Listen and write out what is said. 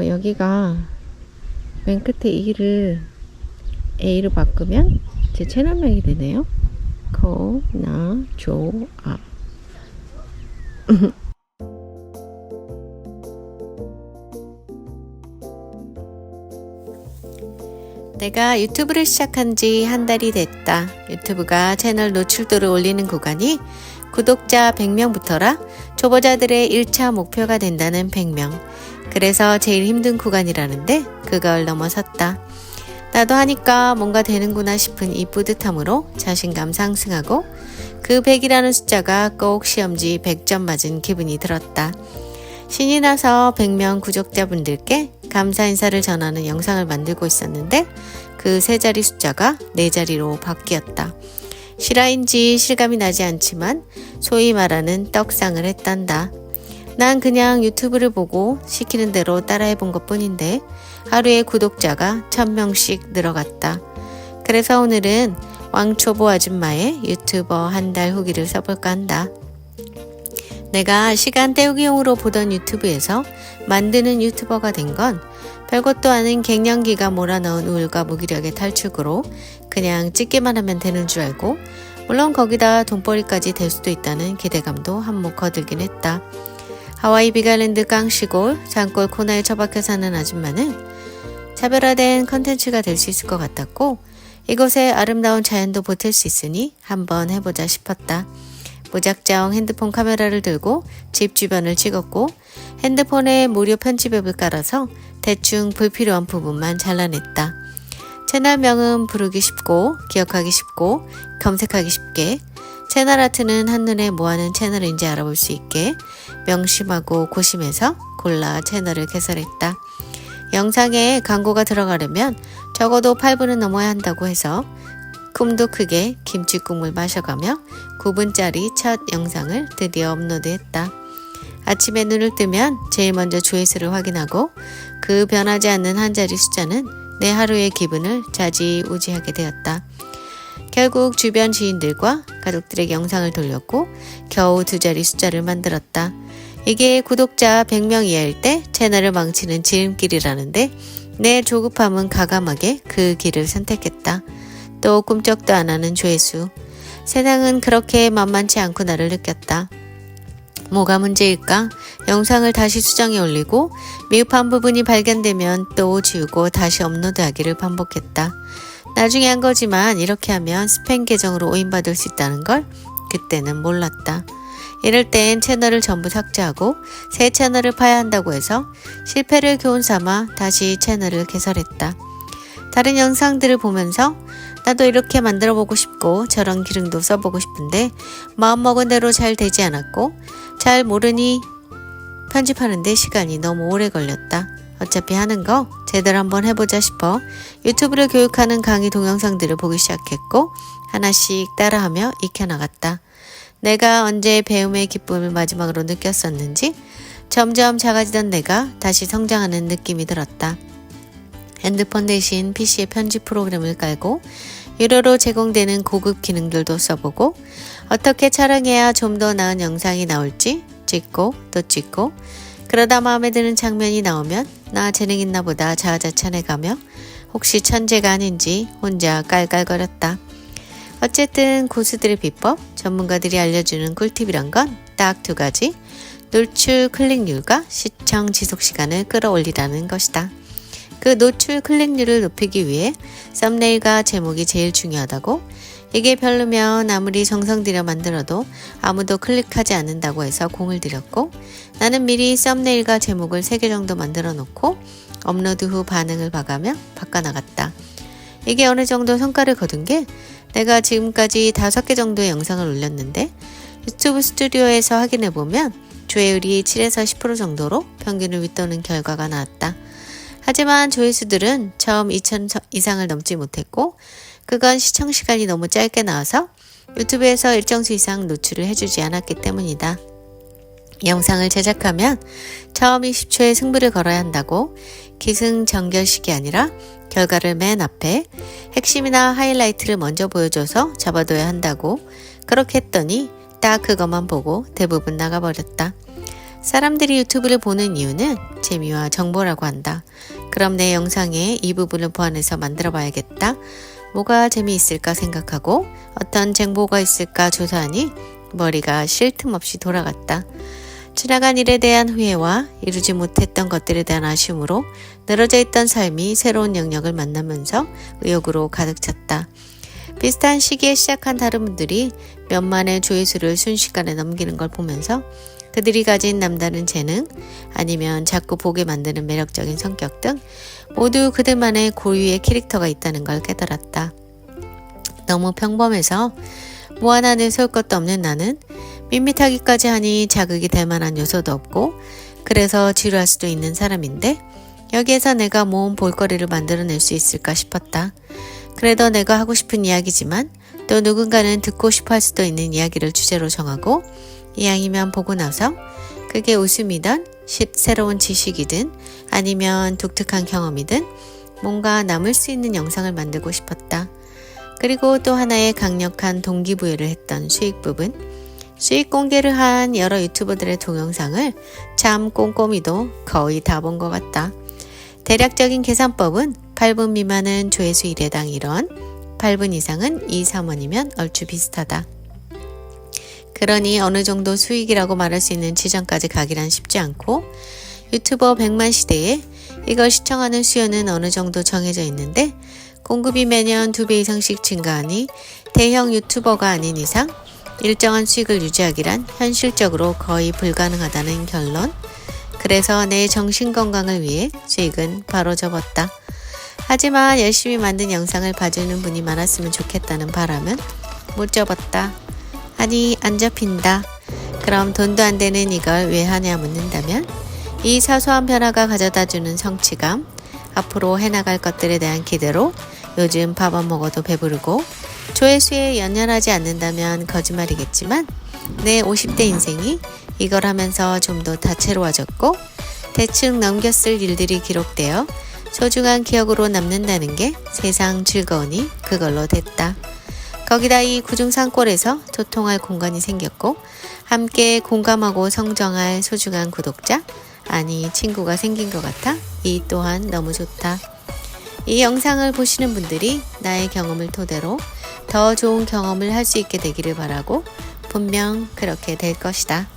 여기가 맨 끝에 E를 A로 바꾸면 제 채널명이 되네요. 코나조아. 내가 유튜브를 시작한 지 한 달이 됐다. 유튜브가 채널 노출도를 올리는 구간이 구독자 100명부터라 초보자들의 1차 목표가 된다는 100명. 그래서 제일 힘든 구간이라는데 그걸 넘어섰다. 나도 하니까 뭔가 되는구나 싶은 이 뿌듯함으로 자신감 상승하고 그 100이라는 숫자가 꼭 시험지 100점 맞은 기분이 들었다. 신이 나서 100명 구독자분들께 감사 인사를 전하는 영상을 만들고 있었는데 그 세 자리 숫자가 네 자리로 바뀌었다. 실화인지 실감이 나지 않지만 소위 말하는 떡상을 했단다. 난 그냥 유튜브를 보고 시키는 대로 따라해본 것 뿐인데 하루에 구독자가 1000명씩 늘어갔다. 그래서 오늘은 왕초보 아줌마의 유튜버 한 달 후기를 써볼까 한다. 내가 시간 때우기용으로 보던 유튜브에서 만드는 유튜버가 된 건 별것도 아닌 갱년기가 몰아넣은 우울과 무기력의 탈출구로 그냥 찍기만 하면 되는 줄 알고 물론 거기다 돈벌이까지 될 수도 있다는 기대감도 한몫 거들긴 했다. 하와이 비갈랜드 깡시골 산골 코너에 처박혀 사는 아줌마는 차별화된 컨텐츠가 될 수 있을 것 같았고 이곳의 아름다운 자연도 보탤 수 있으니 한번 해보자 싶었다. 무작정 핸드폰 카메라를 들고 집 주변을 찍었고 핸드폰에 무료 편집 앱을 깔아서 대충 불필요한 부분만 잘라냈다. 채널명은 부르기 쉽고 기억하기 쉽고 검색하기 쉽게 채널 아트는 한눈에 뭐하는 채널인지 알아볼 수 있게 명심하고 고심해서 골라 채널을 개설했다. 영상에 광고가 들어가려면 적어도 8분은 넘어야 한다고 해서 꿈도 크게 김치국물 마셔가며 9분짜리 첫 영상을 드디어 업로드했다. 아침에 눈을 뜨면 제일 먼저 조회수를 확인하고 그 변하지 않는 한 자리 숫자는 내 하루의 기분을 좌지우지하게 되었다. 결국 주변 지인들과 가족들에게 영상을 돌렸고 겨우 2자리 숫자를 만들었다. 이게 구독자 100명 이하일 때 채널을 망치는 지름길이라는데 내 조급함은 가감하게 그 길을 선택했다. 또 꿈쩍도 안 하는 조회수. 세상은 그렇게 만만치 않고 나를 느꼈다. 뭐가 문제일까? 영상을 다시 수정해 올리고 미흡한 부분이 발견되면 또 지우고 다시 업로드하기를 반복했다. 나중에 한 거지만 이렇게 하면 스팸 계정으로 오인받을 수 있다는 걸 그때는 몰랐다. 이럴 땐 채널을 전부 삭제하고 새 채널을 파야 한다고 해서 실패를 교훈 삼아 다시 채널을 개설했다. 다른 영상들을 보면서 나도 이렇게 만들어 보고 싶고 저런 기능도 써보고 싶은데 마음먹은 대로 잘 되지 않았고 잘 모르니 편집하는데 시간이 너무 오래 걸렸다. 어차피 하는 거 제대로 한번 해보자 싶어 유튜브를 교육하는 강의 동영상들을 보기 시작했고 하나씩 따라하며 익혀나갔다. 내가 언제 배움의 기쁨을 마지막으로 느꼈었는지 점점 작아지던 내가 다시 성장하는 느낌이 들었다. 핸드폰 대신 PC에 편집 프로그램을 깔고 유료로 제공되는 고급 기능들도 써보고 어떻게 촬영해야 좀 더 나은 영상이 나올지 찍고 또 찍고 그러다 마음에 드는 장면이 나오면 나 재능 있나 보다 자아자찬해가며 혹시 천재가 아닌지 혼자 깔깔거렸다. 어쨌든 고수들의 비법, 전문가들이 알려주는 꿀팁이란 건 딱 2가지. 노출 클릭률과 시청 지속 시간을 끌어올리라는 것이다. 그 노출 클릭률을 높이기 위해 썸네일과 제목이 제일 중요하다고 이게 별로면 아무리 정성 들여 만들어도 아무도 클릭하지 않는다고 해서 공을 들였고 나는 미리 썸네일과 제목을 3개 정도 만들어 놓고 업로드 후 반응을 봐가며 바꿔나갔다. 이게 어느 정도 성과를 거둔 게 내가 지금까지 5개 정도의 영상을 올렸는데 유튜브 스튜디오에서 확인해보면 조회율이 7에서 10% 정도로 평균을 윗도는 결과가 나왔다. 하지만 조회수들은 처음 2000 이상을 넘지 못했고 그건 시청시간이 너무 짧게 나와서 유튜브에서 일정 수 이상 노출을 해주지 않았기 때문이다. 영상을 제작하면 처음 20초의 승부를 걸어야 한다고 기승전결식이 아니라 결과를 맨 앞에 핵심이나 하이라이트를 먼저 보여줘서 잡아둬야 한다고 그렇게 했더니 딱 그것만 보고 대부분 나가버렸다. 사람들이 유튜브를 보는 이유는 재미와 정보라고 한다. 그럼 내 영상에 이 부분을 보완해서 만들어 봐야겠다. 뭐가 재미있을까 생각하고 어떤 정보가 있을까 조사하니 머리가 쉴 틈 없이 돌아갔다. 지나간 일에 대한 후회와 이루지 못했던 것들에 대한 아쉬움으로 늘어져 있던 삶이 새로운 영역을 만나면서 의욕으로 가득 찼다. 비슷한 시기에 시작한 다른 분들이 몇만의 조회수를 순식간에 넘기는 걸 보면서 그들이 가진 남다른 재능 아니면 자꾸 보게 만드는 매력적인 성격 등 모두 그들만의 고유의 캐릭터가 있다는 걸 깨달았다. 너무 평범해서 뭐 하나 내세울 것도 없는 나는 밋밋하기까지 하니 자극이 될 만한 요소도 없고 그래서 지루할 수도 있는 사람인데 여기에서 내가 모은 볼거리를 만들어낼 수 있을까 싶었다. 그래도 내가 하고 싶은 이야기지만 또 누군가는 듣고 싶어 할 수도 있는 이야기를 주제로 정하고 이왕이면 보고 나서 그게 웃음이든 새로운 지식이든 아니면 독특한 경험이든 뭔가 남을 수 있는 영상을 만들고 싶었다. 그리고 또 하나의 강력한 동기부여를 했던 수익 부분. 수익 공개를 한 여러 유튜버들의 동영상을 참 꼼꼼히도 거의 다 본 것 같다. 대략적인 계산법은 8분 미만은 조회수 1회당 1원, 8분 이상은 2, 3원이면 얼추 비슷하다. 그러니 어느 정도 수익이라고 말할 수 있는 지점까지 가기란 쉽지 않고 유튜버 100만 시대에 이걸 시청하는 수요는 어느 정도 정해져 있는데 공급이 매년 2배 이상씩 증가하니 대형 유튜버가 아닌 이상 일정한 수익을 유지하기란 현실적으로 거의 불가능하다는 결론. 그래서 내 정신건강을 위해 수익은 바로 접었다. 하지만 열심히 만든 영상을 봐주는 분이 많았으면 좋겠다는 바람은 못 접었다. 아니 안 접힌다. 그럼 돈도 안 되는 이걸 왜 하냐 묻는다면 이 사소한 변화가 가져다주는 성취감, 앞으로 해나갈 것들에 대한 기대로 요즘 밥 안 먹어도 배부르고 조회수에 연연하지 않는다면 거짓말이겠지만 내 50대 인생이 이걸 하면서 좀 더 다채로워졌고 대충 넘겼을 일들이 기록되어 소중한 기억으로 남는다는 게 세상 즐거우니 그걸로 됐다. 거기다 이 구중산골에서 소통할 공간이 생겼고 함께 공감하고 성장할 소중한 구독자 아니 친구가 생긴 것 같아 이 또한 너무 좋다. 이 영상을 보시는 분들이 나의 경험을 토대로 더 좋은 경험을 할 수 있게 되기를 바라고 분명 그렇게 될 것이다.